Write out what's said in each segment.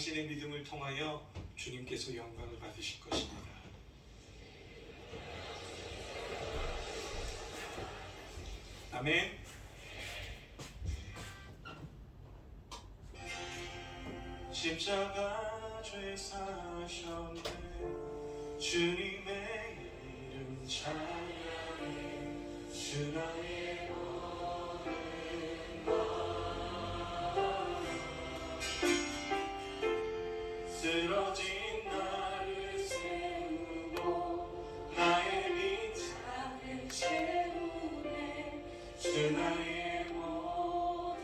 당신의 믿음을 통하여 주님께서 영광을 받으실 것입니다. 아멘. 십자가 죄 사셨네. 주님의 이름 찬양해. 주 나의 모든 것. 쓰러진 나를 세우고 나의 빈자를 채우네. 주 나의 모든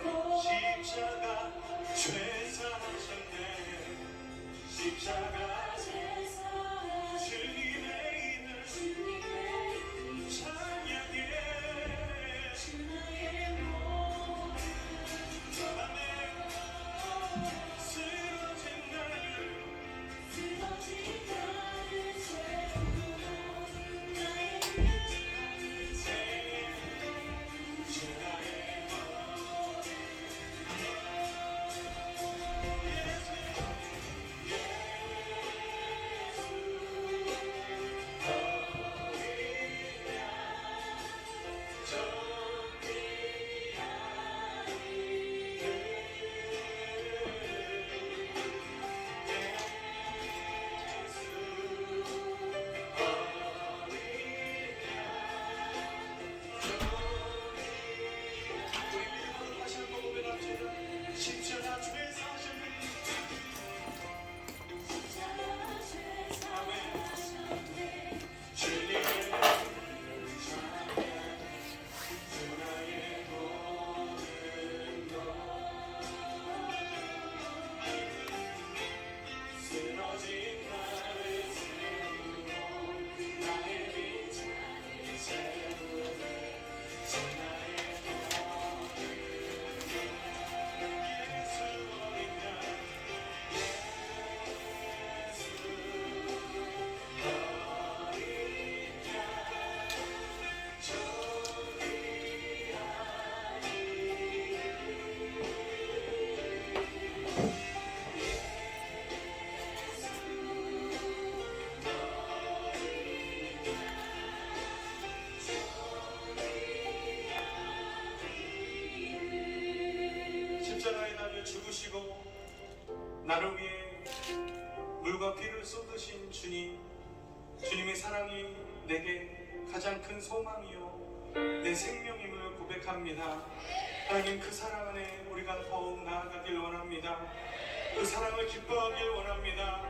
것. 십자가 죄 사셨네. 십자가 죄 사셨네. 주님의 이름 찬양해. 주 나의 모든 것. 아멘. 쓰러진 나를 세우고 나의 빈자를 채우네. 주 나의 십자가 죄 사셨네. 주님의 주 나의 모든 것. 쓰러진 나를 세우고 나의 빈자를 채우네. 주 나의 십자가에 달려 죽으시고 나를 위해 물과 피를 쏟으신 주님, 주님의 사랑이 내게 가장 큰 소망이요 내 생명임을 고백합니다. 하나님, 그 사랑 안에 우리가 더욱 나아가길 원합니다. 그 사랑을 기뻐하길 원합니다.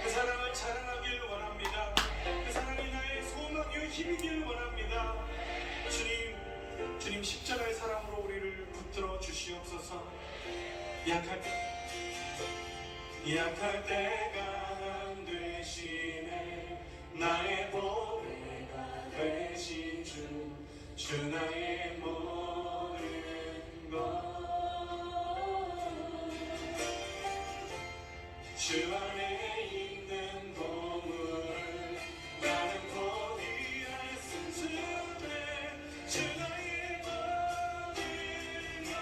그 사랑을 자랑하길 원합니다. 그 사랑이 나의 소망이요 힘이길 원합니다. 주님 십자가의 사랑으로 우리를 붙들어 주시옵소서. 약할 때가 안 되시네. 나의 보배가 되신 주 나의 모든 것. 주 안에 있는 보물 나는 곧 일할 수 있네. 주 나의 모든 것.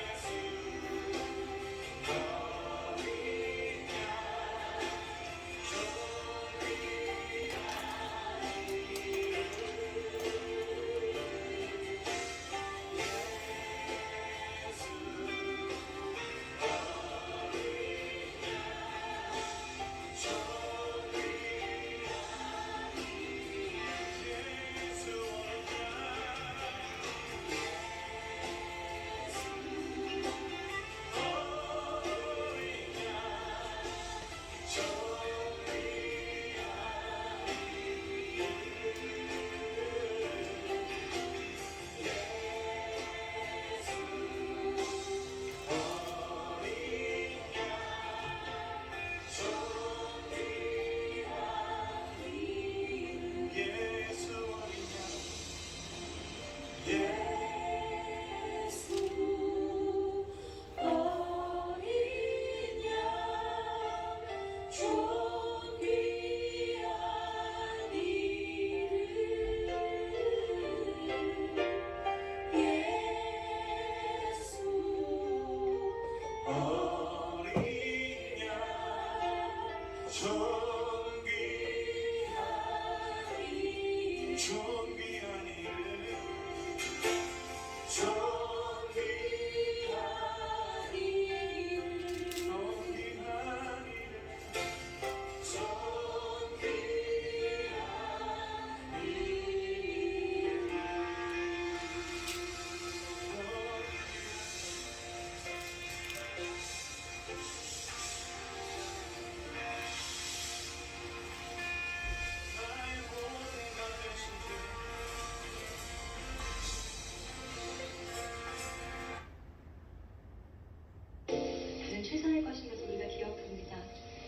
예수 너를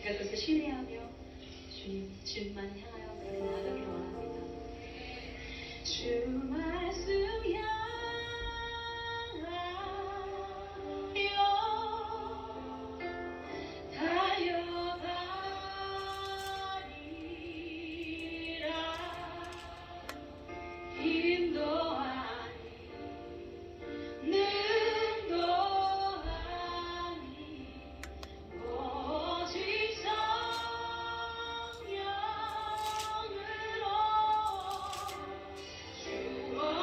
제가 그것을 신뢰하며 주님만 향하여 그렇게 나아가기를 원합니다. 주 말씀 향하여 달려가리라. 힘도 아니 능도 아니 오직 성령으로 주어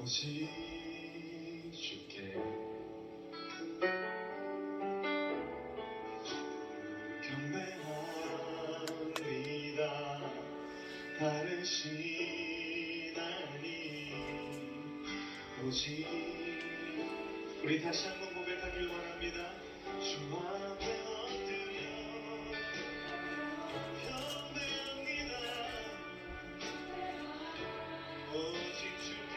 오직 주께 경배합니다. 다르신 하나님 오직 우리 다시 한번 고백하길 원합니다. 주 앞에 엎드려 경배합니다. 오직 주께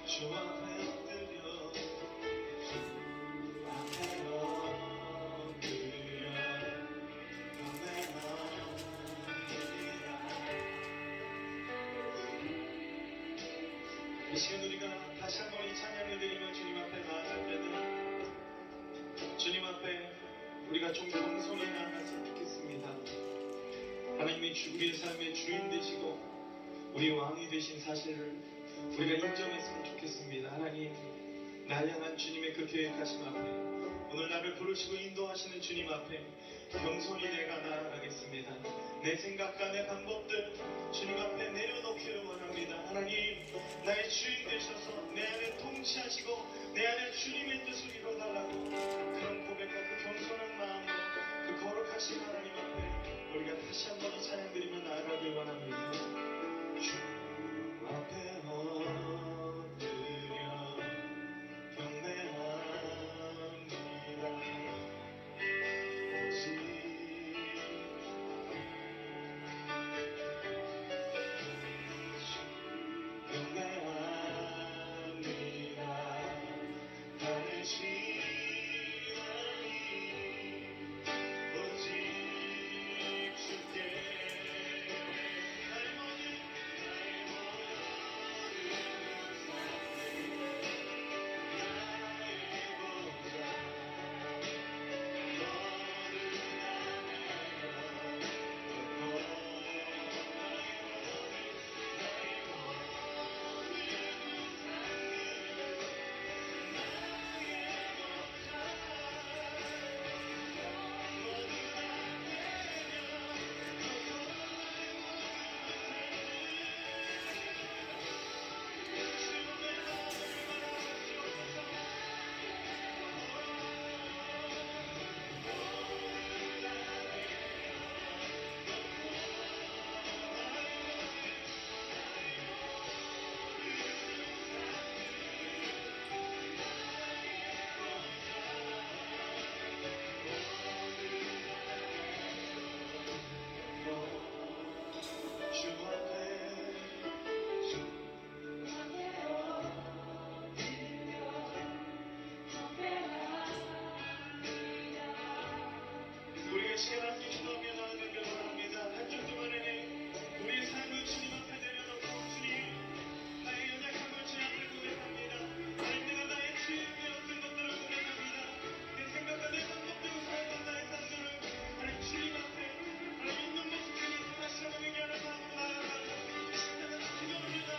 주 앞에 엎드려 주 앞에 엎드려 경배합니다. 이 시간 우리가 다시 한번 이 찬양을 드리며 주님 앞에 나아갈 때는 주님 앞에 우리가 좀 겸손히 나아갔으면 좋겠습니다. 하나님이 우리의 삶의 주인 되시고 우리 왕이 되신 사실을 우리가 인정했으면 좋겠습니다. 하나님, 날 향한 주님의 그 계획하심 앞에 오늘 나를 부르시고 인도하시는 주님 앞에 겸손히 내가 나아가겠습니다. 내 생각과 내 방법들 주님 앞에 내려놓기를 원합니다. 하나님, 나의 주인 되셔서 내 안에 통치하시고 내 안에 주님의 뜻을 이뤄달라고 그런 고백과 그 겸손한 마음으로 그 거룩하신 하나님 앞에 우리가 다시 한번 이 찬양 드리며 나아가길 원합니다. 주 앞에 엎드려 경배합니다. 오직 경배합니다. 다르신 하나님 오직 주께 나의 모든 우리의 시간 함께 주님께 나아가길 원합니다. 한 주 동안에 우리의 삶을 주님 앞에 내려놓고 주님 나의 연약함을 주님 앞에 고백합니다. 하나님 내가 나의 죄에 어떤 것들을 고백합니다. 내 생각과 내 방법대로 살던 나의 삶들을 하나님 주님 앞에 하나님 있는 모습 중에서 다시 한번 회개하는 마음으로 나아가고 내가 기도합니다.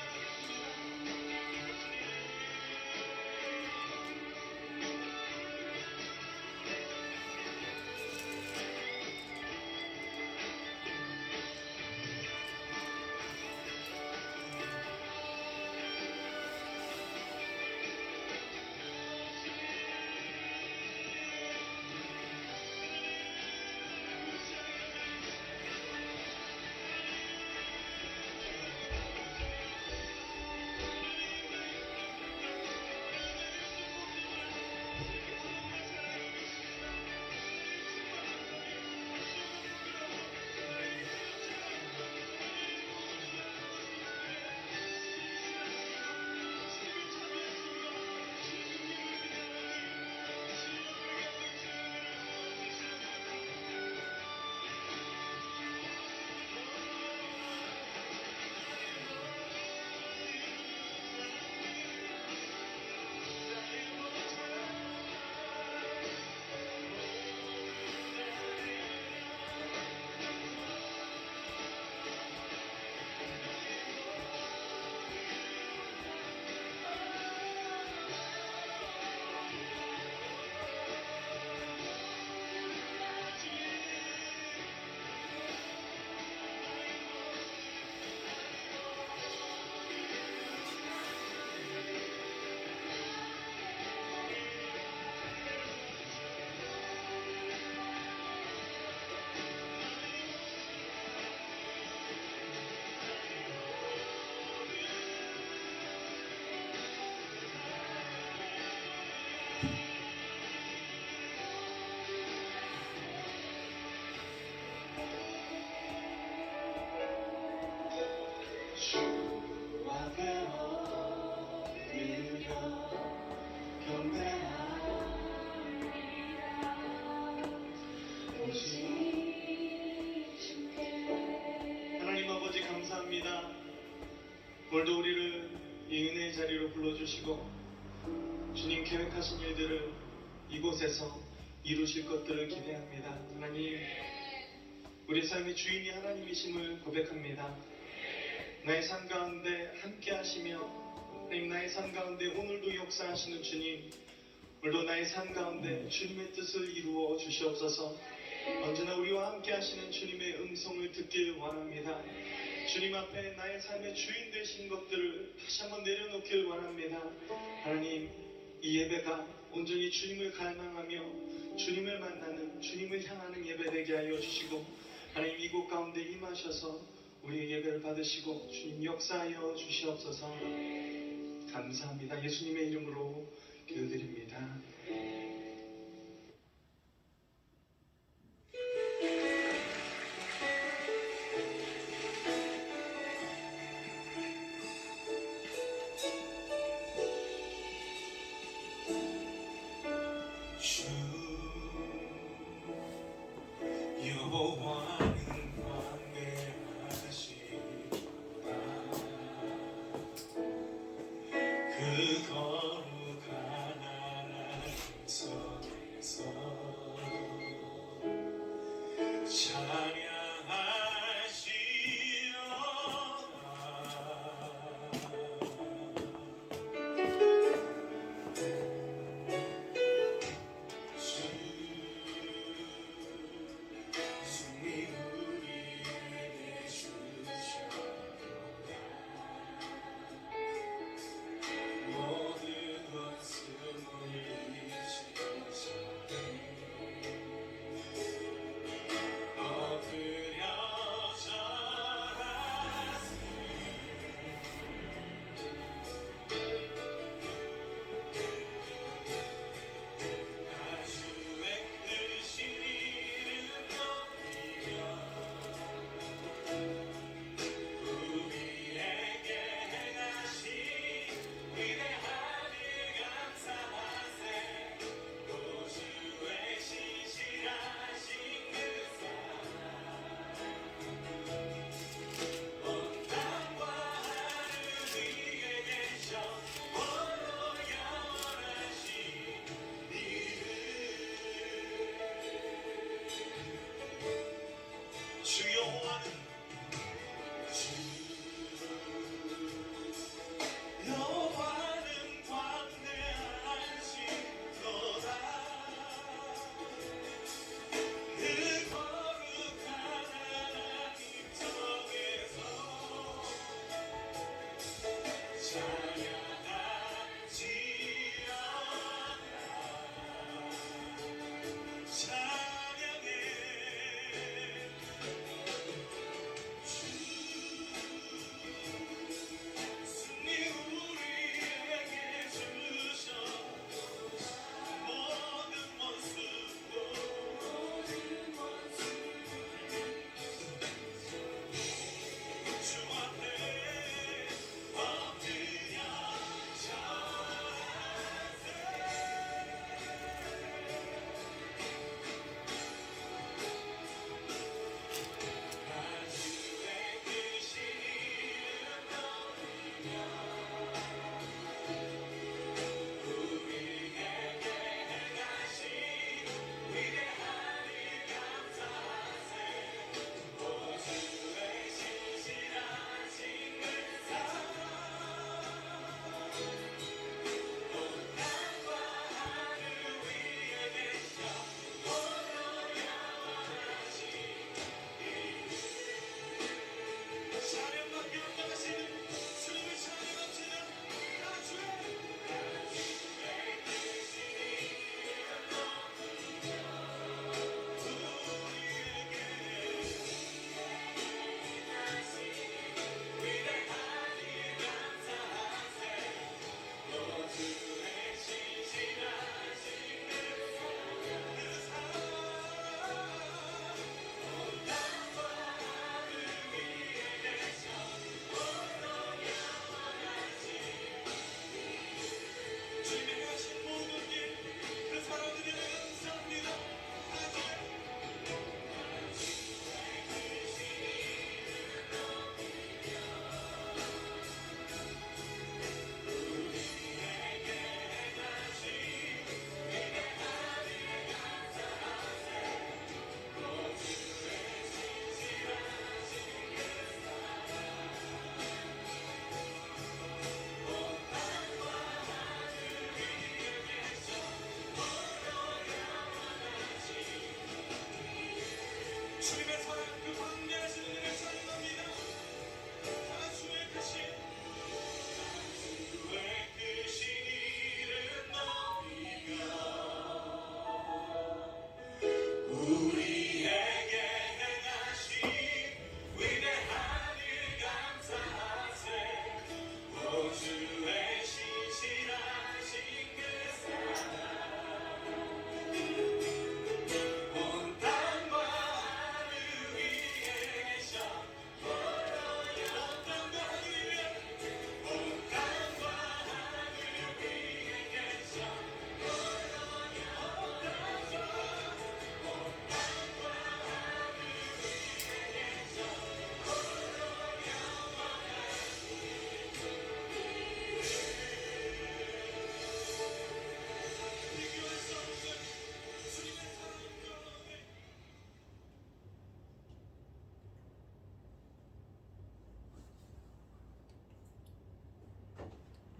하나님 아버지 감사합니다. 오늘도 우리를 이 은혜의 자리로 불러주시고 주님 계획하신 일들을 이곳에서 이루실 것들을 기대합니다. 하나님, 우리 삶의 주인이 하나님이심을 고백합니다. 나의 삶 가운데 함께 하시며 하나님, 나의 삶 가운데 오늘도 역사하시는 주님, 오늘도 나의 삶 가운데 주님의 뜻을 이루어 주시옵소서. 언제나 우리와 함께 하시는 주님의 음성을 듣길 원합니다. 주님 앞에 나의 삶의 주인 되신 것들을 다시 한번 내려놓길 원합니다. 하나님, 이 예배가 온전히 주님을 갈망하며 주님을 만나는, 주님을 향하는 예배 되게 하여 주시고, 하나님 이곳 가운데 임하셔서 우리의 예배를 받으시고 주님 역사하여 주시옵소서. 감사합니다. 예수님의 이름으로 기도드립니다. 주 여호와는 광대하시도다. 그 거룩한 나라의 성에서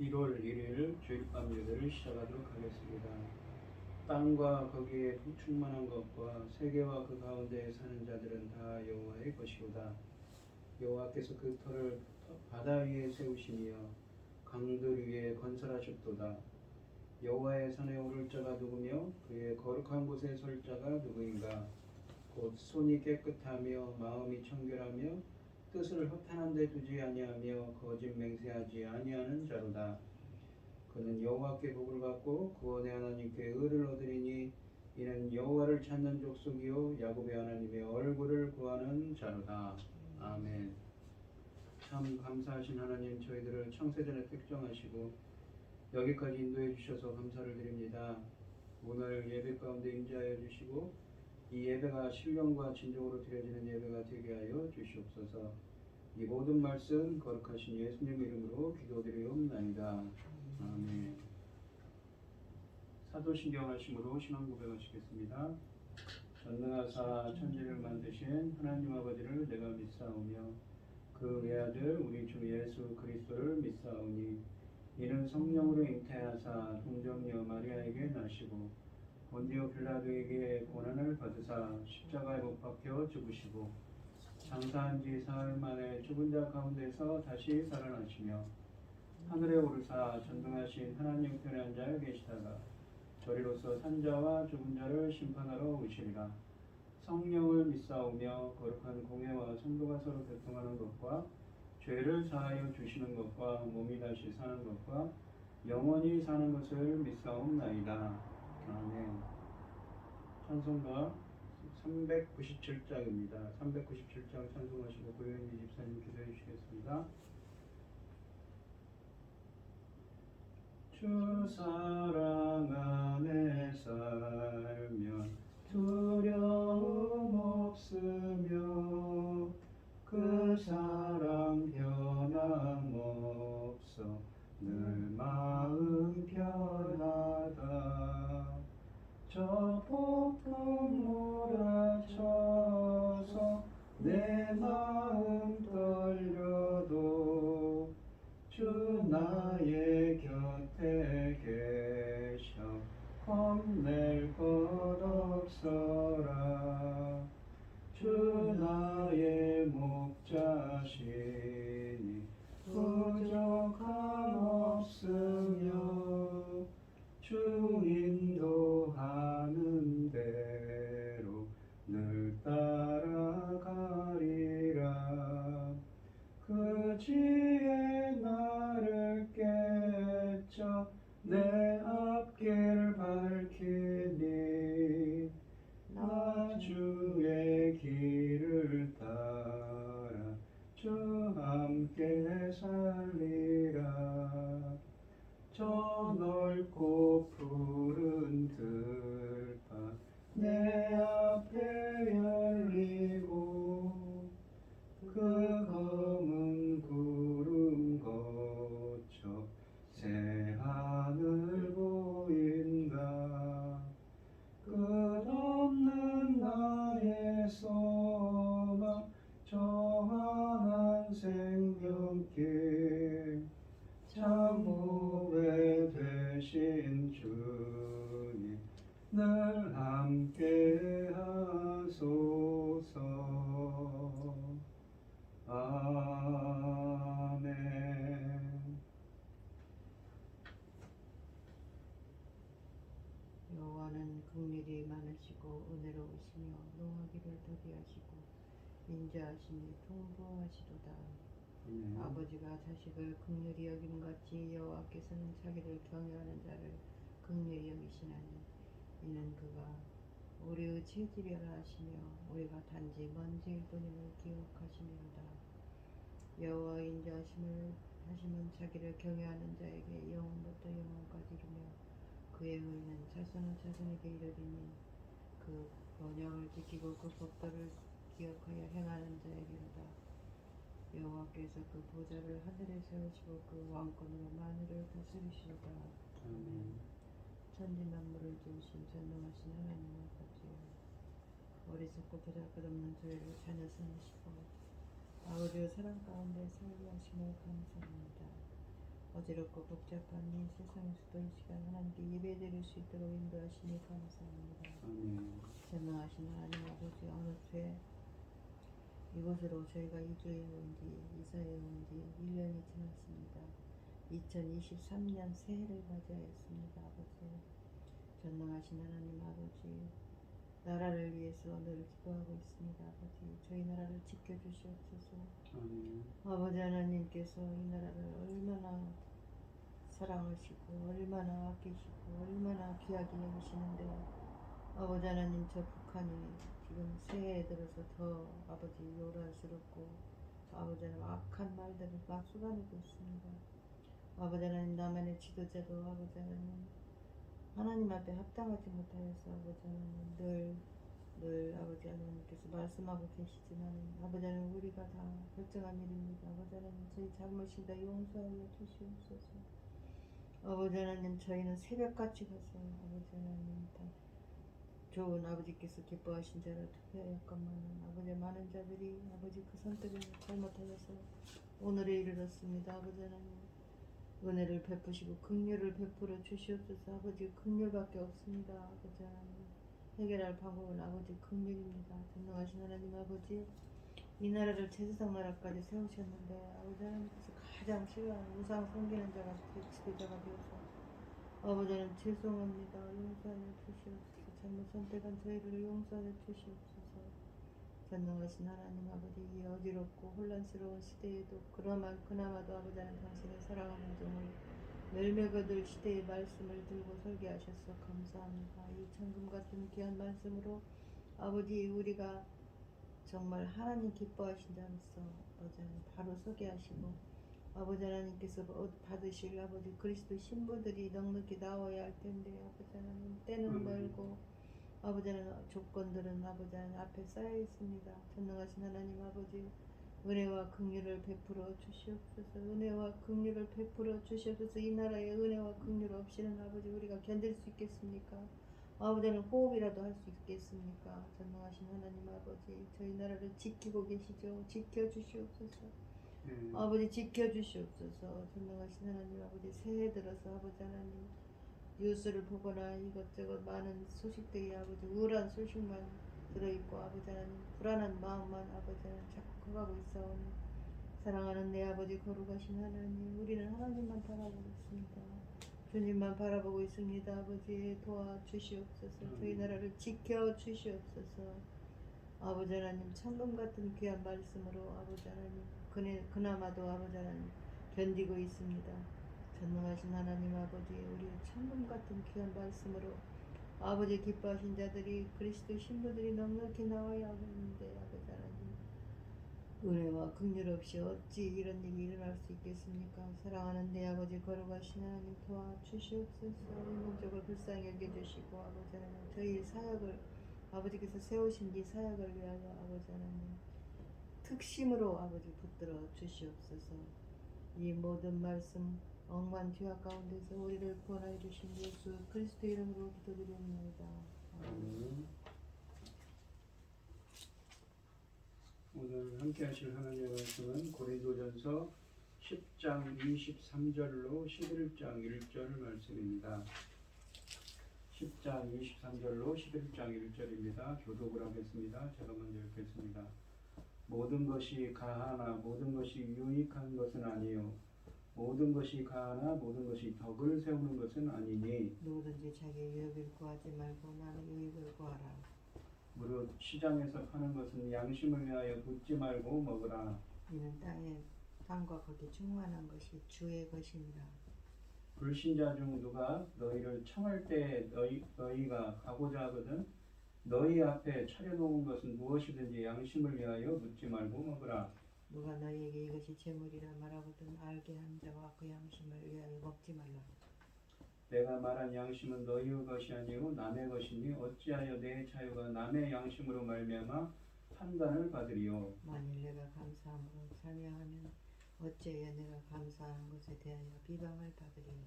1월 1일 주일밤 예배를 시작하도록 하겠습니다. 땅과 거기에 충만한 것과 세계와 그 가운데 사는 자들은 다 여호와의 것이로다. 여호와께서 그 터를 바다 위에 세우시며 강들 위에 건설하셨도다. 여호와의 산에 오를 자가 누구며 그의 거룩한 곳에 설 자가 누구인가? 곧 손이 깨끗하며 마음이 청결하며 뜻을 허탄한 데 두지 아니하며 거짓 맹세하지 아니하는 자로다. 그는 여호와께 복을 받고 구원의 하나님께 의를 얻으리니 이는 여호와를 찾는 족속이요 야곱의 하나님의 얼굴을 구하는 자로다. 아멘. 참 감사하신 하나님, 저희들을 창세전에 택정하시고 여기까지 인도해 주셔서 감사를 드립니다. 오늘 예배 가운데 임재하여 주시고 이 예배가 신령과 진정으로 드려지는 예배가 되게 하여 주시옵소서. 이 모든 말씀 거룩하신 예수님 이름으로 기도드리옵나이다. 아멘. 사도신경 하심으로 신앙 고백하시겠습니다. 전능하사 천지를 만드신 하나님 아버지를 내가 믿사오며 그 외아들 우리 주 예수 그리스도를 믿사오니 이는 성령으로 잉태하사 동정녀 마리아에게 나시고 본디오 빌라도에게 고난을 받으사 십자가에 못 박혀 죽으시고 장사한 지 사흘 만에 죽은 자 가운데서 다시 살아나시며 하늘에 오르사 전능하신 하나님 편에 앉아 계시다가 저리로서 산자와 죽은 자를 심판하러 오시리라. 성령을 믿사오며 거룩한 공회와 성도가 서로 교통하는 것과 죄를 사하여 주시는 것과 몸이 다시 사는 것과 영원히 사는 것을 믿사옵나이다. 아멘. 찬송가 397장입니다. 397장 찬송하시고 고현미 집사님 기도해 주시겠습니다. 주 사랑 안에 살면 두려움 없으며 그 사랑 변함없어 늘 마음 편하다. 저 폭풍 몰아쳐서 내 마음 떨려도 주 나의 곁에 계셔 겁낼 것 없어라. 주 나의 목자시니 부족함 없으며 주 인도하는 대로 늘 따라가리라. 그 지혜 나를 깨쳐 내 앞길 밝히니 나 주의 길을 따라 주 함께 살리라. 저 넓고 푸른 들판 내 앞에 열리고 그 검은 구름 거쳐 새하늘 보인다. 끝없는 나의 소망 정한 생명길 참 보배 되신 주님 늘 함께 하소서. 아멘. 여호와는 긍휼이 많으시고 은혜로우시며 노하기를 더디하시고 인자하심이 풍부하시도다. 아버지가 자식을 긍휼히 여김같이 여호와께서는 자기를 경외하는 자를 긍휼히 여기시나니 이는 그가 우리의 체질이라 하시며 우리가 단지 먼지일 뿐임을 기억하시미로다. 여호와의 인자하심을 하심은 자기를 경외하는 자에게 영원부터 영원까지 이르며 그의 의는 자손은 자손에게 이르리니 그 언약을 지키고 그 법도를 기억하여 행하는 자에게로다. 여호와께서 그 보좌를 하늘에 세우시고 그 왕권으로 만유를 다스리시도다. 아멘. 천지 만물을 지으신 전능하신 하나님 아버지여, 어리석고 보잘것없는 저희를 자녀 삼으시고 아버지의 사랑 가운데 살게 하심을 감사합니다. 어지럽고 복잡한 이 세상에서도 이 시간 하나님께 예배드릴 수 있도록 인도하시니 감사합니다. 아멘. 전능하신 하나님 아버지, 어느 때 이곳으로 저희가 이주해 온 지, 이사해 온 지 1년이 지났습니다. 2023년 새해를 맞이하였습니다. 아버지, 전능하신 하나님 아버지, 나라를 위해서 늘 기도하고 있습니다. 아버지, 저희 나라를 지켜주시옵소서. 아멘. 아버지 하나님께서 이 나라를 얼마나 사랑하시고 얼마나 아끼시고 얼마나 귀하게 여기시는데, 아버지 하나님, 저 북한이 지금 새해에 들어서 더 아버지 요란스럽고 아버지 하나님 악한 말들을 막 쏟아내고 있습니다. 아버지 하나님, 나만의 지도자도 아버지 하나님 앞에 합당하지 못하여서 아버지 하나님 늘 아버지 하나님께서 말씀하고 계시지만, 아버지 하나님, 우리가 다 결정한 일입니다. 아버지 하나님, 저희 잘못이 다 용서하여 주시옵소서. 아버지 하나님, 저희는 새벽같이 가서 아버지 하나님 다 좋은 아버지께서 기뻐하신 자를 투표하였건만, 아버지 많은 자들이 아버지 그 선택을 잘못하여서 오늘에 이르렀습니다. 아버지 하나님, 은혜를 베푸시고 긍휼을 베풀어 주시옵소서. 아버지, 긍휼밖에 없습니다. 아버지 하나님, 해결할 방법은 아버지 긍휼입니다. 전능하신 하나님 아버지, 이 나라를 제사장 나라까지 세우셨는데 아버지 하나님께서 가장 싫어하는 우상 섬기는 자가 지도자가 되어서 아버지 하나님 죄송합니다. 용서하여 주시옵소서. 잘못 선택한 저희를 용서하여 주시옵소서. 전능하신 하나님 아버지, 이 어지럽고 혼란스러운 시대에도 그나마도 아버지 하나님, 당신의 사랑하는 종을 멸매거들 시대의 말씀을 들고 설계하셔서 감사합니다. 이 천금 같은 귀한 말씀으로 아버지, 우리가 정말 하나님 기뻐하신 자로서 아버지 하나님 바로 서게 하시고, 아버지 하나님께서 받으실 아버지 그리스도 신부들이 넉넉히 나와야 할 텐데, 아버지 하나님, 때는 멀고 아버지 하나님, 조건들은 아버지 하나님 앞에 쌓여 있습니다. 전능하신 하나님 아버지, 은혜와 긍휼을 베풀어 주시옵소서. 은혜와 긍휼을 베풀어 주시옵소서. 이 나라의 은혜와 긍휼 없이는 아버지 우리가 견딜 수 있겠습니까? 아버지 하나님, 호흡이라도 할 수 있겠습니까? 전능하신 하나님 아버지, 저희 나라를 지키고 계시죠. 지켜주시옵소서. 아버지, 지켜주시옵소서. 전능하신 하나님 아버지, 새해 들어서 아버지 하나님, 뉴스를 보거나 이것저것 많은 소식들이 아버지 우울한 소식만 들어있고 아버지 하나님, 불안한 마음만 아버지 하나님 자꾸 커가고 있사오니, 사랑하는 내 아버지 거룩하신 하나님, 우리는 하나님만 바라보고 있습니다. 주님만 바라보고 있습니다. 아버지, 도와주시옵소서. 저희 나라를 지켜주시옵소서. 아버지 하나님, 천금 같은 귀한 말씀으로 아버지 하나님, 그나마도 아버지 하나님 견디고 있습니다. 전능하신 하나님 아버지, 우리 천금 같은 귀한 말씀으로 아버지 기뻐하신 자들이 그리스도 신부들이 넉넉히 나와야 하는데, 아버지 하나님, 은혜와 긍휼 없이 어찌 이런 일이 일어날 수 있겠습니까? 사랑하는 내 아버지 거룩하신 하나님, 도와주시옵소서. 인공적으로 불쌍히 여겨주시고 아버지 하나님, 저희 사역을 아버지께서 세우신 이 사역을 위하여 아버지 하나님 특심으로 아버지 붙들어 주시옵소서. 이 모든 말씀 억만 죄악 가운데서 우리를 구원하여 주신 예수 그리스도 이름으로 기도드립니다. 아멘. 오늘 함께 하실 하나님의 말씀은 고린도전서 10장 23절로 11장 1절 말씀입니다. 10장 23절로 11장 1절입니다. 교독을 하겠습니다. 제가 먼저 읽겠습니다. 모든 것이 가하나 모든 것이 유익한 것은 아니요 모든 것이 가하나 모든 것이 덕을 세우는 것은 아니니, 누구든지 자기 유익을 구하지 말고 나는 유익을 구하라. 무릇 시장에서 파는 것은 양심을 위하여 묻지 말고 먹으라. 이는 땅과 거기 충만한 것이 주의 것이니라. 불신자 중 누가 너희를 청할 때 너희가 가고자 하거든 너희 앞에 차려놓은 것은 무엇이든지 양심을 위하여 묻지 말고 먹으라. 누가 너희에게 이것이 재물이라 말하거든 알게 한 자와 그 양심을 위하여 먹지 말라. 내가 말한 양심은 너희의 것이 아니요 남의 것이니 어찌하여 내 자유가 남의 양심으로 말미암아 판단을 받으리요. 만일 내가 감사함으로 살며하면 어찌하여 내가 감사하는 것에 대하여 비방을 받으리요.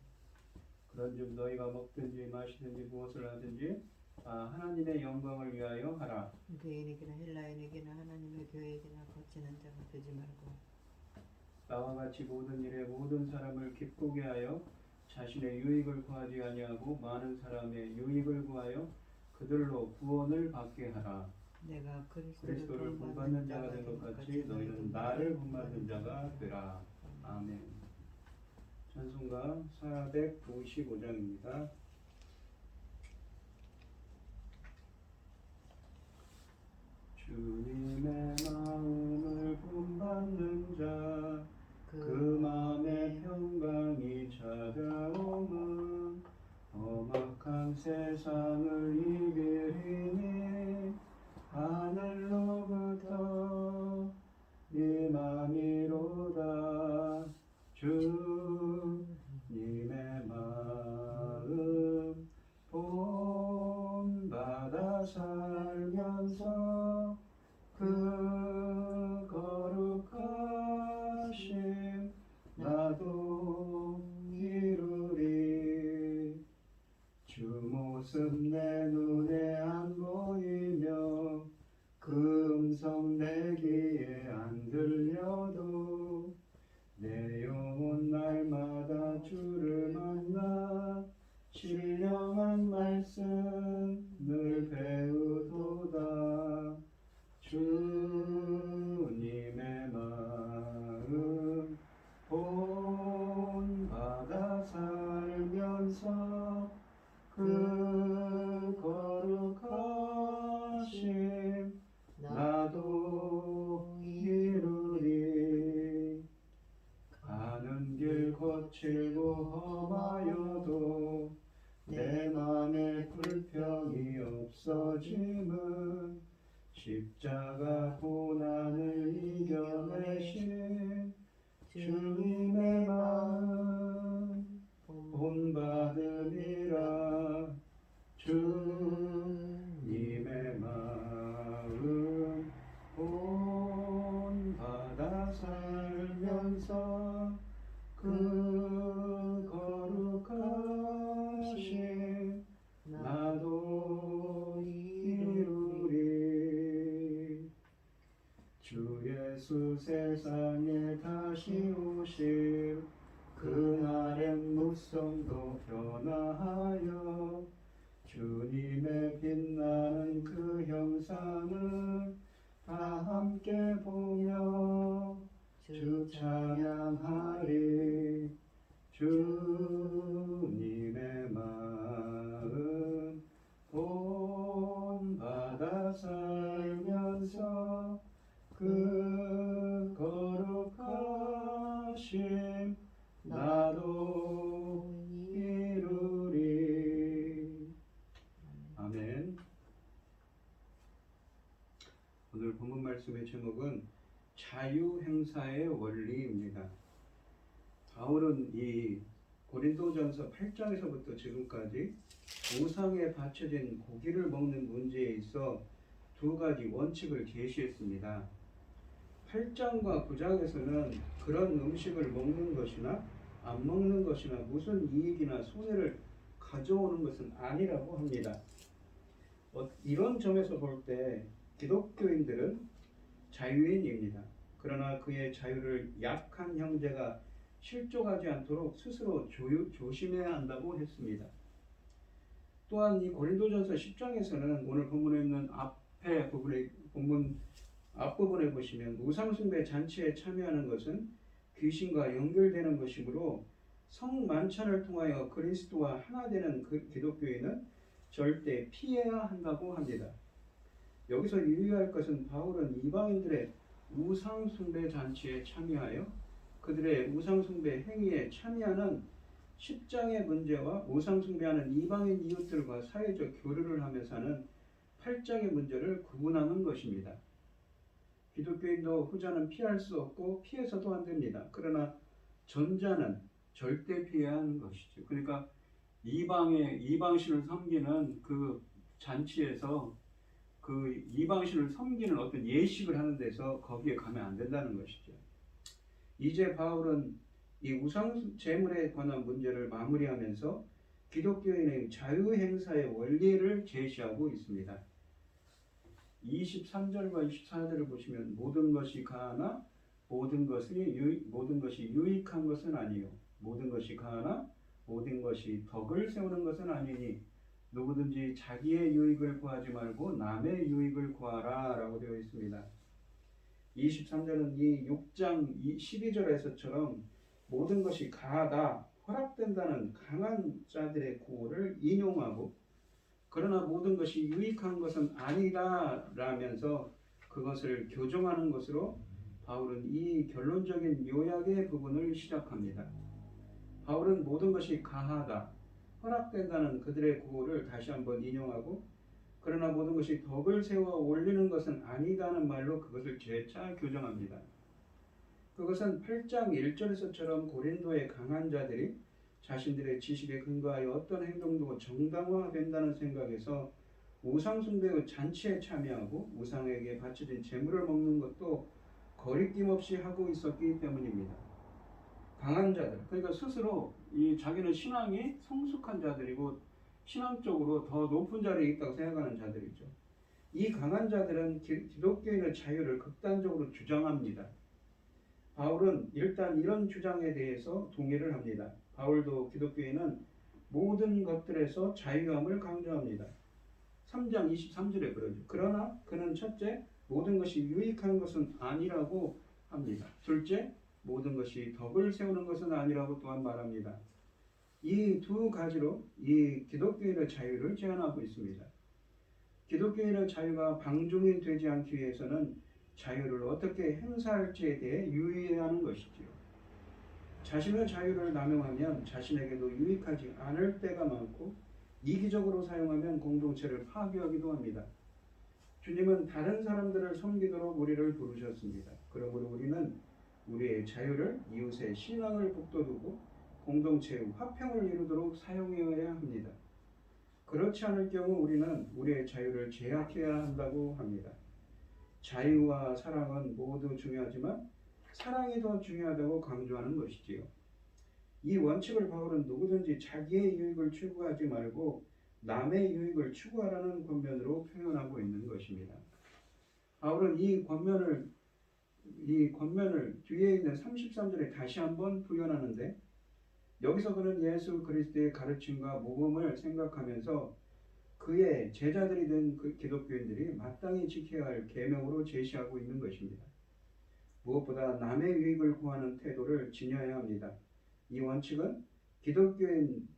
그런즉 너희가 먹든지 마시든지 무엇을 하든지 하나님의 영광을 위하여 하라. 유대인에게나 헬라인에게나 하나님의 교회에게나 거치는 자가 되지 말고 나와 같이 모든 일에 모든 사람을 기쁘게 하여 자신의 유익을 구하지 아니하고 많은 사람의 유익을 구하여 그들로 구원을 받게 하라. 내가 그리스도를 본받는 자가 된 것 같이 너희는 나를 본받는 자가 되라. 아멘. 찬송가 455장입니다. 주님의 마음을 본받는 자, 그 마음의 평강이 찾아오면 험악한 세상을 이기리니 하늘로부터 임함이로다. 주님의 마음 본받아 살면서 그 거룩하심 나도 이루리. 주 모습 내 눈에 안 보이며 그 음성 내 귀에 안 들려도 내 영혼 날마다 주를 만나 신령한 말씀을 배우도다. 주님의 마음 본받아 살면서 그 거룩하심 나도 이루리. 가는 길 거칠고 험하여도 내 맘에 불평이 없어짐은 십자가 고난을 이겨내신 주님의 마음 본받으리라. 주님의 마음 본받아 살면서 그 거룩하심 나도 이루리. 주 예수 세상에 다시 오실 그날엔 무성도 변화하여 주님의 빛나는 그 형상을 다 함께 보며 주 찬양하리. 주님의 마음 본받아 살면서 그 거룩하심 나도 이루리. 아멘. 오늘 본문 말씀의 제목은 자유행사의 원리입니다. 바울은 이 고린도전서 8장에서부터 지금까지 우상에 바쳐진 고기를 먹는 문제에 있어 두 가지 원칙을 제시했습니다. 8장과 9장에서는 그런 음식을 먹는 것이나 안 먹는 것이나 무슨 이익이나 손해를 가져오는 것은 아니라고 합니다. 이런 점에서 볼 때 기독교인들은 자유인입니다. 그러나 그의 자유를 약한 형제가 실족하지 않도록 스스로 조심해야 한다고 했습니다. 또한 이 고린도전서 10장에서는 오늘 본문에 있는 본문 앞부분에 보시면 우상숭배 잔치에 참여하는 것은 귀신과 연결되는 것이므로 성만찬을 통하여 그리스도와 하나 되는 그 기독교인은 절대 피해야 한다고 합니다. 여기서 유의할 것은 바울은 이방인들의 우상숭배 잔치에 참여하여 그들의 우상숭배 행위에 참여하는 10장의 문제와 우상숭배하는 이방인 이웃들과 사회적 교류를 하며 사는 8장의 문제를 구분하는 것입니다. 기독교인도 후자는 피할 수 없고 피해서도 안 됩니다. 그러나 전자는 절대 피해야 하는 것이죠. 그러니까 이방신을 섬기는 그 잔치에서 그 이방신을 섬기는 어떤 예식을 하는 데서 거기에 가면 안 된다는 것이죠. 이제 바울은 이 우상 제물에 관한 문제를 마무리하면서 기독교인의 자유행사의 원리를 제시하고 있습니다. 23절과 24절을 보시면 모든 것이 가하나 모든 것이 유익한 것은 아니요 모든 것이 가하나 모든 것이 덕을 세우는 것은 아니니 누구든지 자기의 유익을 구하지 말고 남의 유익을 구하라 라고 되어 있습니다. 23절은 이 6장 12절에서처럼 모든 것이 가하다 허락된다는 강한 자들의 구호를 인용하고 그러나 모든 것이 유익한 것은 아니다 라면서 그것을 교정하는 것으로 바울은 이 결론적인 요약의 부분을 시작합니다. 바울은 모든 것이 가하다 허락된다는 그들의 구호를 다시 한번 인용하고 그러나 모든 것이 덕을 세워 올리는 것은 아니다는 말로 그것을 재차 교정합니다. 그것은 8장 1절에서처럼 고린도의 강한 자들이 자신들의 지식에 근거하여 어떤 행동도 정당화된다는 생각에서 우상숭배의 잔치에 참여하고 우상에게 바쳐진 제물을 먹는 것도 거리낌 없이 하고 있었기 때문입니다. 강한 자들, 그러니까 스스로 이 자기는 신앙이 성숙한 자들이고 신앙적으로 더 높은 자리에 있다고 생각하는 자들이죠. 이 강한 자들은 기독교인의 자유를 극단적으로 주장합니다. 바울은 일단 이런 주장에 대해서 동의를 합니다. 바울도 기독교인은 모든 것들에서 자유함을 강조합니다. 3장 23절에 그러죠. 그러나 그는 첫째, 모든 것이 유익한 것은 아니라고 합니다. 둘째, 모든 것이 덕을 세우는 것은 아니라고 또한 말합니다. 이 두 가지로 이 기독교인의 자유를 제한하고 있습니다. 기독교인의 자유가 방종이 되지 않기 위해서는 자유를 어떻게 행사할지에 대해 유의해야 하는 것이지요. 자신의 자유를 남용하면 자신에게도 유익하지 않을 때가 많고 이기적으로 사용하면 공동체를 파괴하기도 합니다. 주님은 다른 사람들을 섬기도록 우리를 부르셨습니다. 그러므로 우리는 우리의 자유를 이웃의 신앙을 북돋우고 공동체의 화평을 이루도록 사용해야 합니다. 그렇지 않을 경우 우리는 우리의 자유를 제약해야 한다고 합니다. 자유와 사랑은 모두 중요하지만 사랑이 더 중요하다고 강조하는 것이지요. 이 원칙을 바울은 누구든지 자기의 유익을 추구하지 말고 남의 유익을 추구하라는 권면으로 표현하고 있는 것입니다. 바울은 이 권면을 뒤에 있는 33절에 다시 한번 부연하는데 여기서 그는 예수 그리스도의 가르침과 모범을 생각하면서 그의 제자들이 된 그 기독교인들이 마땅히 지켜야 할 계명으로 제시하고 있는 것입니다. 무엇보다 남의 유익을 구하는 태도를 지녀야 합니다. 이 원칙은 기독교인인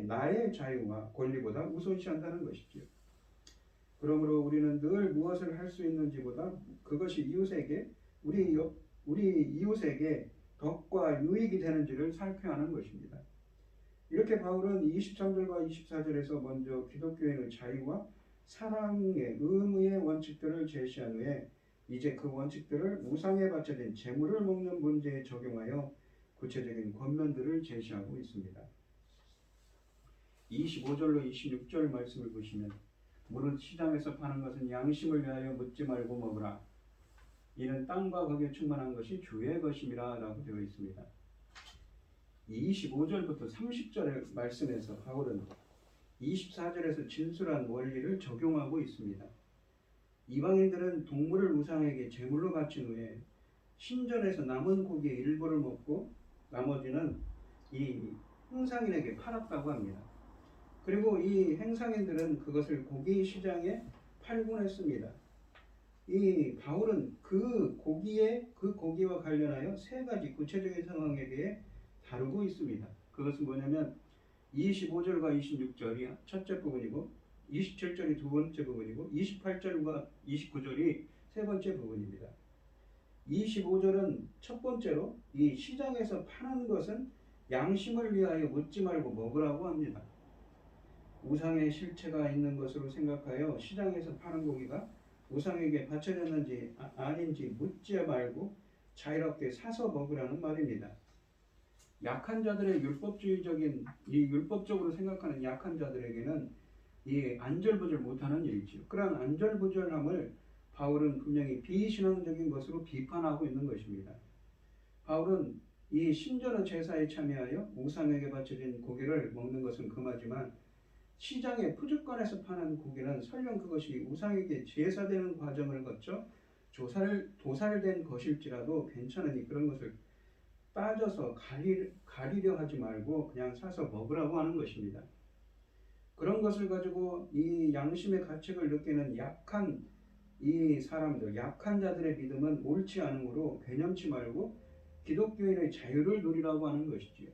나의 자유와 권리보다 우선시한다는 것이지요. 그러므로 우리는 늘 무엇을 할 수 있는지보다 그것이 우리 이웃에게 덕과 유익이 되는지를 살펴야 하는 것입니다. 이렇게 바울은 23절과 24절에서 먼저 기독교인의 자유와 사랑의 의무의 원칙들을 제시한 후에 이제 그 원칙들을 우상에 바쳐진 제물을 먹는 문제에 적용하여 구체적인 권면들을 제시하고 있습니다. 25절로 26절 말씀을 보시면 무릇 시장에서 파는 것은 양심을 위하여 묻지 말고 먹으라. 이는 땅과 거기에 충만한 것이 주의 것임이라 라고 되어 있습니다. 25절부터 30절의 말씀에서 바울은 24절에서 진술한 원리를 적용하고 있습니다. 이방인들은 동물을 우상에게 제물로 바친 후에 신전에서 남은 고기의 일부를 먹고 나머지는 이 행상인에게 팔았다고 합니다. 그리고 이 행상인들은 그것을 고기 시장에 팔곤 했습니다. 이 바울은 그 고기와 관련하여 세 가지 구체적인 상황에 대해 다루고 있습니다. 그것은 뭐냐면 25절과 26절이 첫째 부분이고 27절이 두 번째 부분이고 28절과 29절이 세 번째 부분입니다. 25절은 첫 번째로 이 시장에서 파는 것은 양심을 위하여 묻지 말고 먹으라고 합니다. 우상의 실체가 있는 것으로 생각하여 시장에서 파는 고기가 우상에게 바쳐졌는지 아닌지 묻지 말고 자유롭게 사서 먹으라는 말입니다. 약한 자들의 율법적으로 생각하는 약한 자들에게는 이 안절부절 못하는 일이지요. 그러한 안절부절함을 바울은 분명히 비신앙적인 것으로 비판하고 있는 것입니다. 바울은 이 신전의 제사에 참여하여 우상에게 바쳐진 고기를 먹는 것은 금하지만 시장의 푸주간에서 파는 고기는 설령 그것이 우상에게 제사되는 과정을 거쳐 도살된 것일지라도 괜찮으니 그런 것을 따져서 가리려 하지 말고 그냥 사서 먹으라고 하는 것입니다. 그런 것을 가지고 이 양심의 가책을 느끼는 약한 이 사람들, 약한 자들의 믿음은 옳지 않으므로 괴념치 말고 기독교인의 자유를 누리라고 하는 것이지요.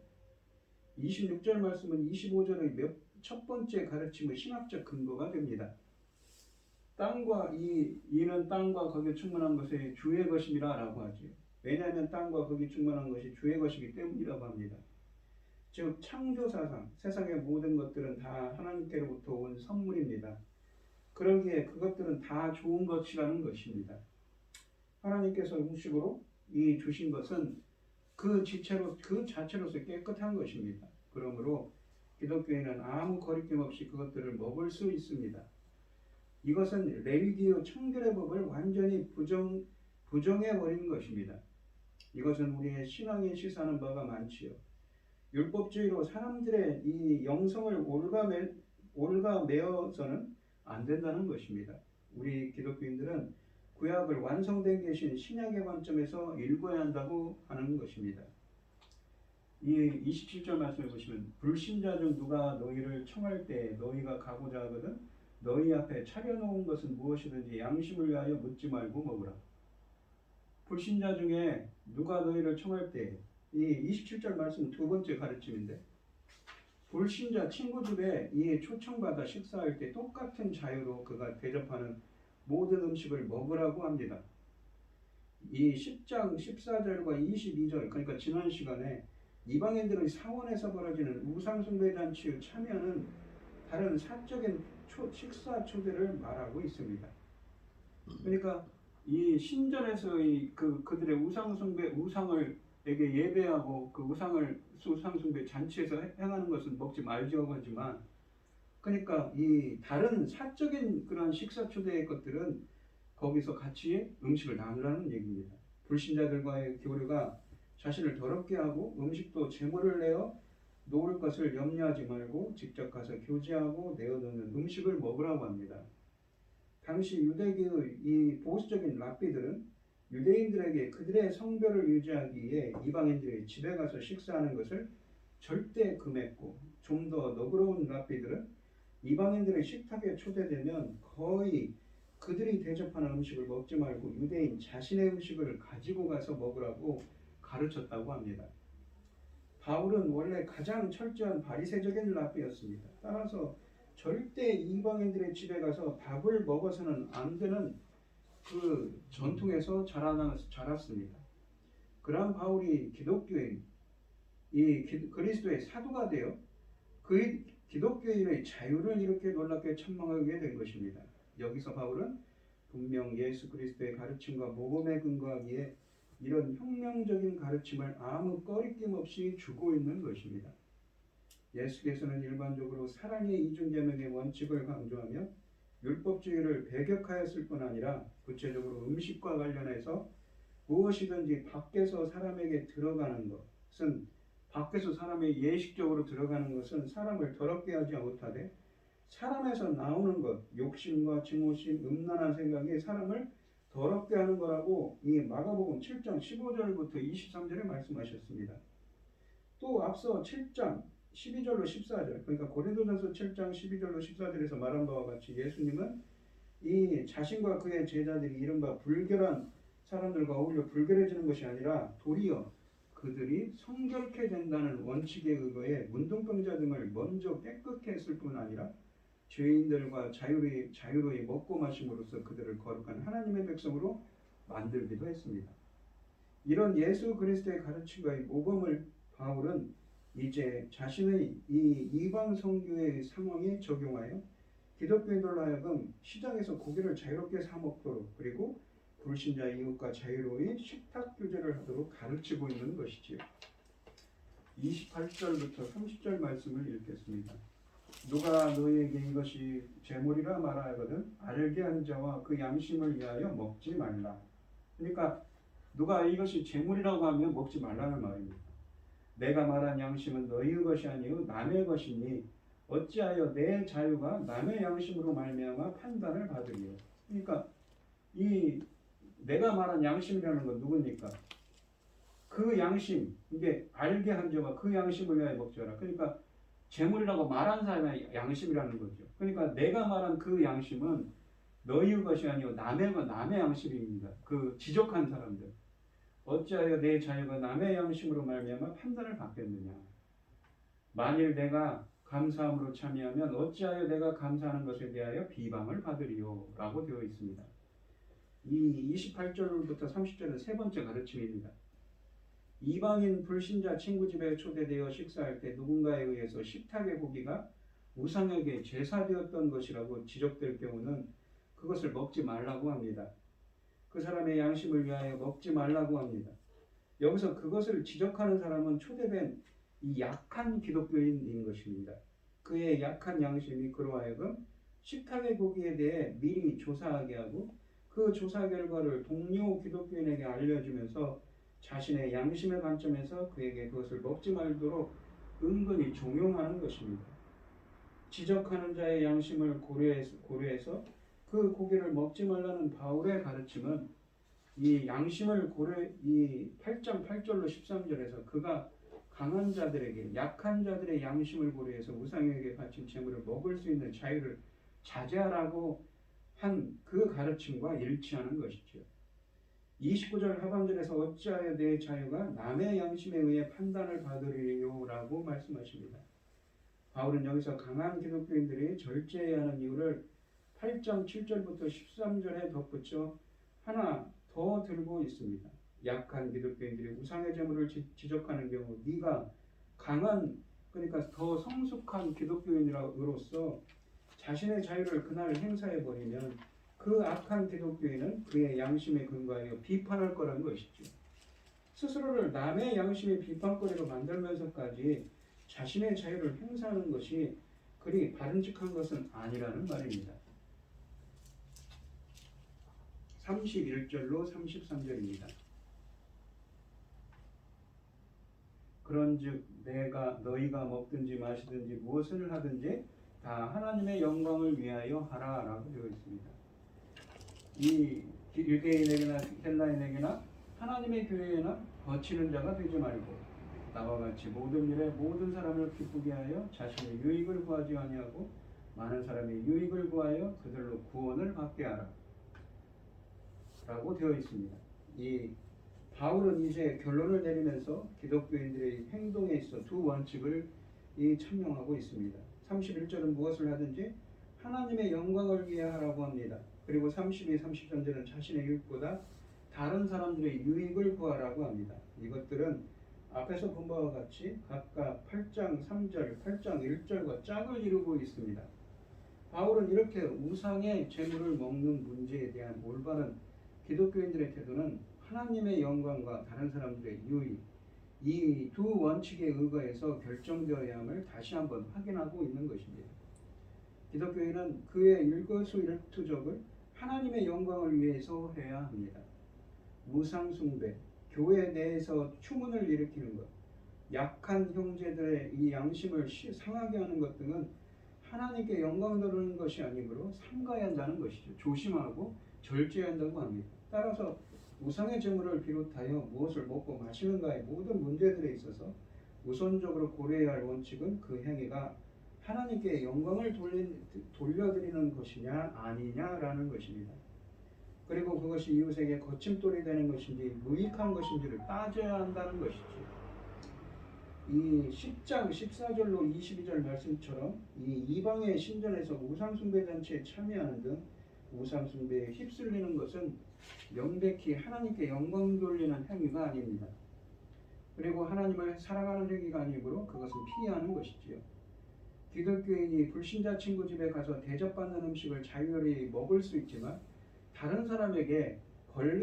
26절 말씀은 25절의 첫 번째 가르침의 신학적 근거가 됩니다. 이는 땅과 거기에 충만한 것이 주의 것임이라 라고 하지요. 왜냐하면 땅과 거기 충만한 것이 주의 것이기 때문이라고 합니다. 즉 창조사상, 세상의 모든 것들은 다 하나님께로부터 온 선물입니다. 그러기에 그것들은 다 좋은 것이라는 것입니다. 하나님께서 음식으로 이 주신 것은 그 자체로서 깨끗한 것입니다. 그러므로 기독교인은 아무 거리낌 없이 그것들을 먹을 수 있습니다. 이것은 레위기의 청결의 법을 완전히 부정해버리는 것입니다. 이것은 우리의 신앙에 시사하는 바가 많지요. 율법주의로 사람들의 이 영성을 올가매어서는 안 된다는 것입니다. 우리 기독교인들은 구약을 완성된 계신 신약의 관점에서 읽어야 한다고 하는 것입니다. 이 27절 말씀을 보시면 불신자 중 누가 너희를 청할 때 너희가 가고자 하거든 너희 앞에 차려놓은 것은 무엇이든지 양심을 위하여 묻지 말고 먹으라. 불신자 중에 누가 너희를 청할 때 이 27절 말씀은 두 번째 가르침인데 불신자 친구 집에 이 초청받아 식사할 때 똑같은 자유로 그가 대접하는 모든 음식을 먹으라고 합니다. 이 10장 14절과 22절 그러니까 지난 시간에 이방인들의 사원에서 벌어지는 우상숭배 잔치에 참여하는 다른 사적인 식사 초대를 말하고 있습니다. 그러니까 이 신전에서의 그들의 우상에게 예배하고 그 우상숭배 잔치에서 행하는 것은 먹지 말자고 하지만 그러니까 이 다른 사적인 그런 식사 초대의 것들은 거기서 같이 음식을 나누라는 얘기입니다. 불신자들과의 교류가 자신을 더럽게 하고 음식도 제물을 내어 놓을 것을 염려하지 말고 직접 가서 교제하고 내어놓는 음식을 먹으라고 합니다. 당시 유대계의 이 보수적인 랍비들은 유대인들에게 그들의 성별을 유지하기 위해 이방인들이 집에 가서 식사하는 것을 절대 금했고 좀 더 너그러운 랍비들은 이방인들의 식탁에 초대되면 거의 그들이 대접하는 음식을 먹지 말고 유대인 자신의 음식을 가지고 가서 먹으라고 가르쳤다고 합니다. 바울은 원래 가장 철저한 바리새적인 랍비였습니다. 따라서 절대 이방인들의 집에 가서 밥을 먹어서는 안 되는 그 전통에서 자랐습니다. 그러한 바울이 기독교인, 그리스도의 사도가 되어 그 기독교인의 자유를 이렇게 놀랍게 책망하게 된 것입니다. 여기서 바울은 분명 예수 그리스도의 가르침과 모범에 근거하기에 이런 혁명적인 가르침을 아무 꺼리낌 없이 주고 있는 것입니다. 예수께서는 일반적으로 사랑의 이중계명의 원칙을 강조하며 율법주의를 배격하였을 뿐 아니라 구체적으로 음식과 관련해서 무엇이든지 밖에서 사람에게 들어가는 것은 밖에서 사람의 예식적으로 들어가는 것은 사람을 더럽게 하지 못하되 사람에서 나오는 것, 욕심과 증오심, 음란한 생각이 사람을 더럽게 하는 거라고 이 마가복음 7장 15절부터 23절에 말씀하셨습니다. 또 앞서 7장 12절로 14절 그러니까 고린도전서 7장 12절로 14절에서 말한 바와 같이 예수님은 이 자신과 그의 제자들이 이른바 불결한 사람들과 어울려 불결해지는 것이 아니라 도리어 그들이 성결케 된다는 원칙에 의거해 문둥병자 등을 먼저 깨끗게 했을 뿐 아니라 죄인들과 자유로이 먹고 마심으로써 그들을 거룩한 하나님의 백성으로 만들기도 했습니다. 이런 예수 그리스도의 가르침과의 모범을 바울은 이제 자신의 이 이방 선교의 상황에 적용하여 기독교인들로 하여금 시장에서 고기를 자유롭게 사 먹도록 그리고 불신자 이웃과 자유로이 식탁 교제를 하도록 가르치고 있는 것이지요. 28절부터 30절 말씀을 읽겠습니다. 누가 너희에게 이것이 제물이라 말하거든 알게 한 자와 그 양심을 위하여 먹지 말라. 그러니까 누가 이것이 제물이라고 하면 먹지 말라는 말입니다. 내가 말한 양심은 너희의 것이 아니요 남의 것이니 어찌하여 내 자유가 남의 양심으로 말미암아 판단을 받으리요. 그러니까 이 내가 말한 양심이라는 건 누굽니까? 그 양심, 이게 알게 한 자가 그 양심을 위하여 먹자라. 그러니까 재물이라고 말한 사람의 양심이라는 거죠. 그러니까 내가 말한 그 양심은 너희의 것이 아니고 남의 양심입니다. 그 지적한 사람들. 어찌하여 내 자유가 남의 양심으로 말미암아 판단을 받겠느냐. 만일 내가 감사함으로 참여하면 어찌하여 내가 감사하는 것에 대하여 비방을 받으리요 라고 되어 있습니다. 이 28절부터 30절은 세 번째 가르침입니다. 이방인 불신자 친구 집에 초대되어 식사할 때 누군가에 의해서 식탁의 고기가 우상에게 제사되었던 것이라고 지적될 경우는 그것을 먹지 말라고 합니다. 그 사람의 양심을 위하여 먹지 말라고 합니다. 여기서 그것을 지적하는 사람은 초대된 이 약한 기독교인인 것입니다. 그의 약한 양심이 그로 하여금 식탁의 고기에 대해 미리 조사하게 하고 그 조사 결과를 동료 기독교인에게 알려주면서 자신의 양심의 관점에서 그에게 그것을 먹지 말도록 은근히 종용하는 것입니다. 지적하는 자의 양심을 고려해서 그 고기를 먹지 말라는 바울의 가르침은 이 양심을 이 8장 8절로 13절에서 그가 강한 자들에게 약한 자들의 양심을 고려해서 우상에게 바친 재물을 먹을 수 있는 자유를 자제하라고 한 그 가르침과 일치하는 것이죠. 29절 하반절에서 어찌하여 내 자유가 남의 양심에 의해 판단을 받으리요라고 말씀하십니다. 바울은 여기서 강한 기독교인들이 절제해야 하는 이유를 8장 7절부터 13절에 덧붙여 하나 더 들고 있습니다. 약한 기독교인들이 우상의 재물을 지적하는 경우 네가 강한, 그러니까 더 성숙한 기독교인으로서 자신의 자유를 그날 행사해버리면 그 악한 기독교인은 그의 양심에 근거하여 비판할 거라는 것이죠. 스스로를 남의 양심의 비판거리로 만들면서까지 자신의 자유를 행사하는 것이 그리 바른직한 것은 아니라는 말입니다. 31절로 33절입니다. 그런즉 너희가 먹든지 마시든지 무엇을 하든지 다 하나님의 영광을 위하여 하라라고 되어 있습니다. 이 유대인에게나 헬라인에게나 하나님의 교회에나 거치는 자가 되지 말고 나와 같이 모든 일에 모든 사람을 기쁘게 하여 자신의 유익을 구하지 아니하고 많은 사람의 유익을 구하여 그들로 구원을 받게 하라 라고 되어 있습니다. 이 바울은 이제 결론을 내리면서 기독교인들의 행동에 있어 두 원칙을 찬용하고 있습니다. 31절은 무엇을 하든지 하나님의 영광을 위해 하라고 합니다. 그리고 32, 33절은 자신의 유익보다 다른 사람들의 유익을 구하라고 합니다. 이것들은 앞에서 본 바와 같이 각각 8장 3절, 8장 1절과 짝을 이루고 있습니다. 바울은 이렇게 우상의 재물을 먹는 문제에 대한 올바른 기독교인들의 태도는 하나님의 영광과 다른 사람들의 유익, 이 두 원칙에 의거해서 결정되어야 함을 다시 한번 확인하고 있는 것입니다. 기독교인은 그의 일거수일투족을 하나님의 영광을 위해서 해야 합니다. 우상 숭배, 교회 내에서 추문을 일으키는 것, 약한 형제들의 이 양심을 상하게 하는 것 등은 하나님께 영광 돌리는 것이 아니므로 삼가야 한다는 것이죠. 조심하고 절제해야 한다고 합니다. 따라서 우상의 재물을 비롯하여 무엇을 먹고 마시는가의 모든 문제들에 있어서 우선적으로 고려해야 할 원칙은 그 행위가 하나님께 영광을 돌려드리는 것이냐 아니냐라는 것입니다. 그리고 그것이 이웃에게 거침돌이 되는 것인지 유익한 것인지를 따져야 한다는 것이죠. 이 10장 14절로 22절 말씀처럼 이 이방의 신전에서 우상숭배 잔치에 참여하는 등 우상숭배에 휩쓸리는 것은 명백히 하나님께 영광 돌리는 행위가 아닙니다. 그리고 하나님을 사랑하는 행위가 아니므로 그것은 피하는 것이지요. 기독교인이 불신자 친구 집에 가서 대접받는 음식을 자유롭게 먹을 수 있지만 다른 사람에게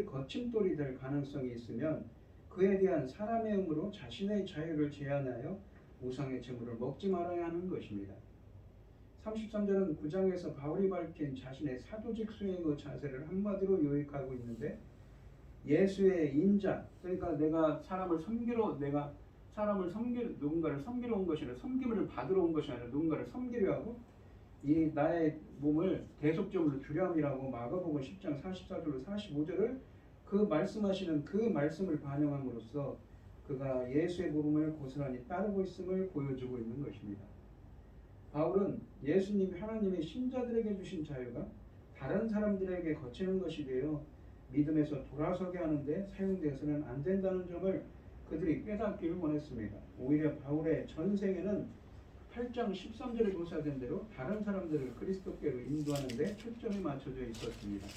거침돌이 될 가능성이 있으면 그에 대한 사람의 의무로 자신의 자유를 제한하여 우상의 재물을 먹지 말아야 하는 것입니다. 33절은 9장에서 바울이 밝힌 자신의 사도직 수행의 자세를 한마디로 요약하고 있는데 예수의 인자, 그러니까 내가 누군가를 섬기러 온 것이 아니라 섬김을 받으러 온 것이 아니라 누군가를 섬기려 하고 이 나의 몸을 대속점으로 주려 함이라고 마가복음 10장 44절로 45절을 그 말씀하시는 그 말씀을 반영함으로써 그가 예수의 부름을 고스란히 따르고 있음을 보여주고 있는 것입니다. 바울은 예수님 하나님의 신자들에게 주신 자유가 다른 사람들에게 거치는 것이 되어 믿음에서 돌아서게 하는데 사용되어서는 안 된다는 점을 그들이 깨닫기를 원했습니다. 오히려 바울의 전생에는 8장 13절에 묘사된 대로 다른 사람들을 그리스도께로 인도하는 데 초점이 맞춰져 있었습니다.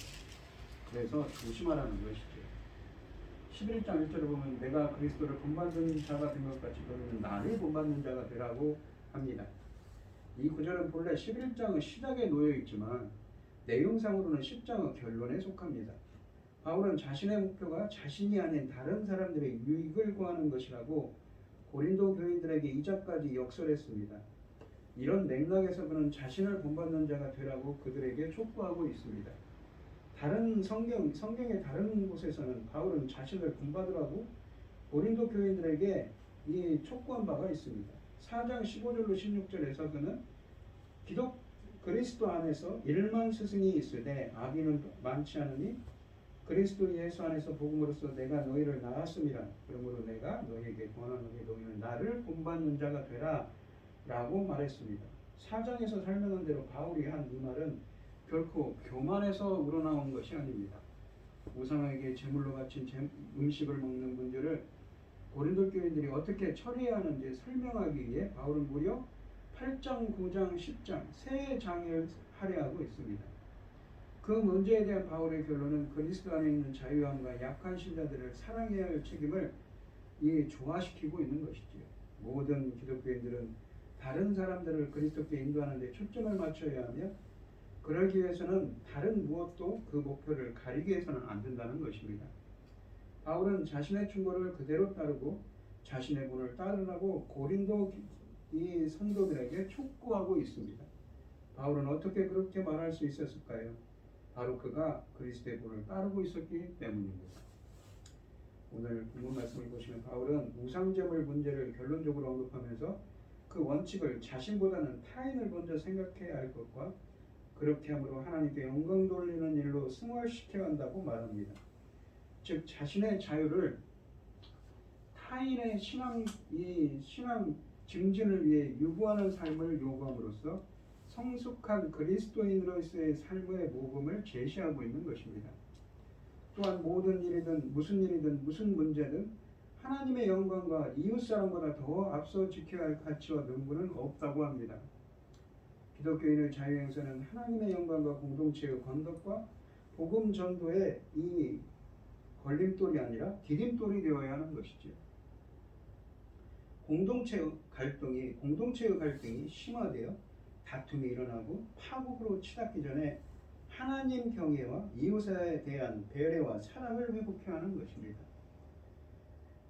그래서 조심하라는 것이죠. 11장 1절을 보면 내가 그리스도를 본받는 자가 된 것 같이 너희는 나를 본받는 자가 되라고 합니다. 이 구절은 본래 11장의 시작에 놓여 있지만 내용상으로는 10장의 결론에 속합니다. 바울은 자신의 목표가 자신이 아닌 다른 사람들의 유익을 구하는 것이라고 고린도 교인들에게 2장까지 역설했습니다. 이런 맥락에서 그는 자신을 본받는 자가 되라고 그들에게 촉구하고 있습니다. 다른 성경의 다른 곳에서는 바울은 자신을 본받으라고 고린도 교인들에게 이 촉구한 바가 있습니다. 4장 15절로 16절에서 그는 그리스도 안에서 1만 스승이 있으되 아비는 많지 않으니 그리스도 예수 안에서 복음으로써 내가 너희를 낳았음이라. 그러므로 내가 너희에게 권하노니 너희는 나를 본받는 자가 되라 라고 말했습니다. 4장에서 설명한 대로 바울이 한 이 말은 결코 교만에서 우러나온 것이 아닙니다. 우상에게 제물로 바친 음식을 먹는 문제를 고린도 교인들이 어떻게 처리해야 하는지 설명하기 위해 바울은 무려 8장, 9장, 10장 세 장을 할애하고 있습니다. 그 문제에 대한 바울의 결론은 그리스도 안에 있는 자유함과 약한 신자들을 사랑해야 할 책임을 조화시키고 있는 것이지요. 모든 기독교인들은 다른 사람들을 그리스도께 인도하는 데 초점을 맞춰야 하며 그러기 위해서는 다른 무엇도 그 목표를 가리게 해서는 안 된다는 것입니다. 바울은 자신의 충고를 그대로 따르고 자신의 본을 따르라고 고린도 이 성도들에게 촉구하고 있습니다. 바울은 어떻게 그렇게 말할 수 있었을까요? 바로 그가 그리스도의 본을 따르고 있었기 때문입니다. 오늘 본문 말씀을 보시면 바울은 우상제물 문제를 결론적으로 언급하면서 그 원칙을 자신보다는 타인을 먼저 생각해야 할 것과 그렇게 함으로 하나님께 영광 돌리는 일로 승화시켜야 한다고 말합니다. 즉 자신의 자유를 타인의 신앙 증진을 위해 유구하는 삶을 요구함으로써 성숙한 그리스도인으로서의 삶의 모범을 제시하고 있는 것입니다. 또한 모든 일이든 무슨 문제든 하나님의 영광과 이웃사랑보다 더 앞서 지켜야 할 가치와 명분은 없다고 합니다. 기독교인의 자유행사는 하나님의 영광과 공동체의 건덕과 복음 전도의 이 걸림돌이 아니라 디딤돌이 되어야 하는 것이죠. 공동체의 갈등이 심화되어 다툼이 일어나고 파국으로 치닫기 전에 하나님 경외와 이웃에 대한 배려와 사랑을 회복해야 하는 것입니다.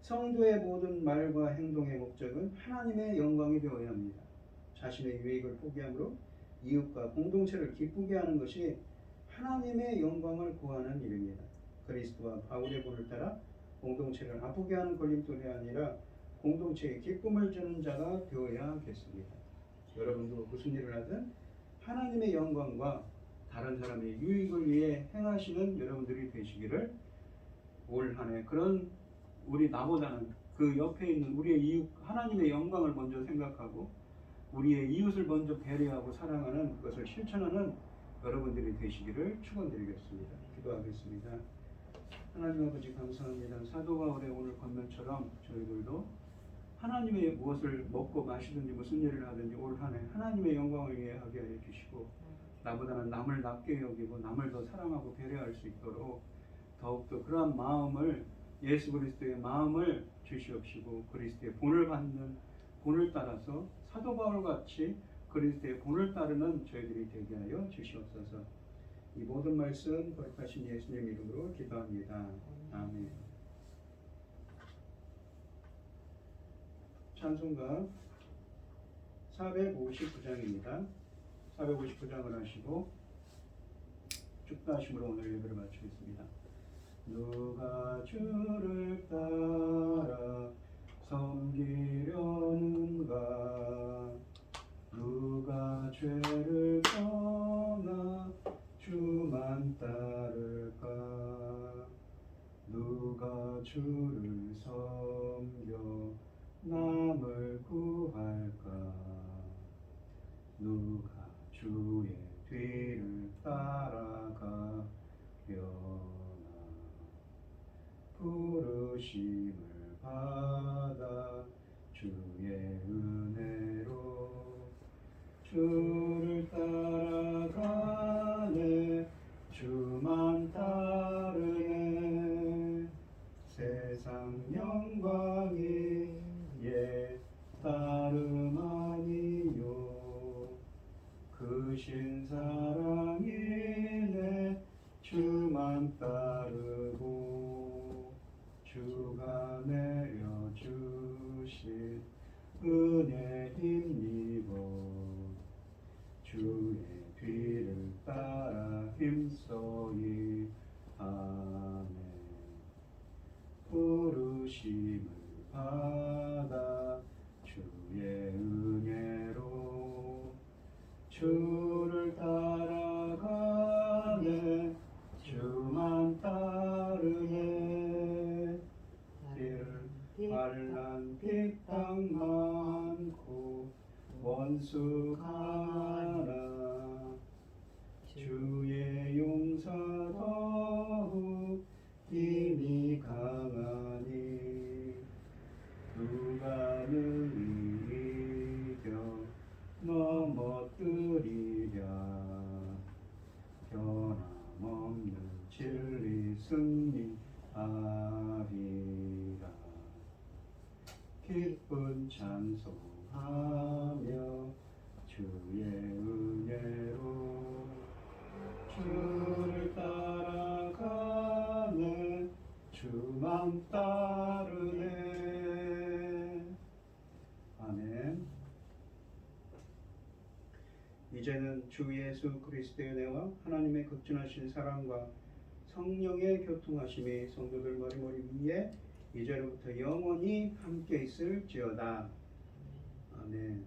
성도의 모든 말과 행동의 목적은 하나님의 영광이 되어야 합니다. 자신의 유익을 포기함으로 이웃과 공동체를 기쁘게 하는 것이 하나님의 영광을 구하는 일입니다. 그리스도와 바울의 본을 따라 공동체를 아프게 하는 걸림돌이 아니라 공동체에 기쁨을 주는 자가 되어야 하겠습니다. 여러분도 무슨 일을 하든 하나님의 영광과 다른 사람의 유익을 위해 행하시는 여러분들이 되시기를 올 한 해 그런 나보다는 그 옆에 있는 우리의 이웃 하나님의 영광을 먼저 생각하고 우리의 이웃을 먼저 배려하고 사랑하는 그것을 실천하는 여러분들이 되시기를 축원드리겠습니다. 기도하겠습니다. 하나님 아버지 감사합니다. 사도 바울의 오늘 권면처럼 저희들도 하나님의 무엇을 먹고 마시든지 무슨 일을 하든지 올 한 해 하나님의 영광을 위해 하게 하여 주시고 나보다는 남을 낮게 여기고 남을 더 사랑하고 배려할 수 있도록 더욱더 그러한 마음을 예수 그리스도의 마음을 주시옵시고 그리스도의 본을 따라서 사도 바울 같이 그리스도의 본을 따르는 저희들이 되게 하여 주시옵소서. 이 모든 말씀 거룩하신 예수님 이름으로 기도합니다. 아멘. 찬송가 459장입니다. 459장을 하시고 축도하심으로 오늘 예배를 마치겠습니다. 누가 주를 따라 섬기려는가 누가 죄를 떠나 주만 따를까 주를 섬겨 남을 구할까? 누가 주의 뒤를 따라가려나? 부르심을 받아 주의 은혜로 주를 따라가네. 주만 따르네. 세상 영광이 옛 따름 아니요. 크신 사랑이 내 주만 따르고 주가 내려주신 은혜 힘입어 주의 뒤를 따라 힘써이 하네. 부르심을 받아 주의 은혜로 주를 따라가네. 주만 따르네. 반란 핍박 많고 원수 강하나 주의 용사 더욱 힘이 강하니 누가 능히 이겨 넘어뜨리랴. 변함없는 진리 승리하리라. 기쁜 찬송하며 주의 은혜로 주를 따라가네. 주만 따르네. 아멘. 이제는 주 예수 그리스도의 은혜와 하나님의 극진하신 사랑과 성령의 교통하심이 성도들 머리머리 위에 이제로부터 영원히 함께 있을지어다. 아멘.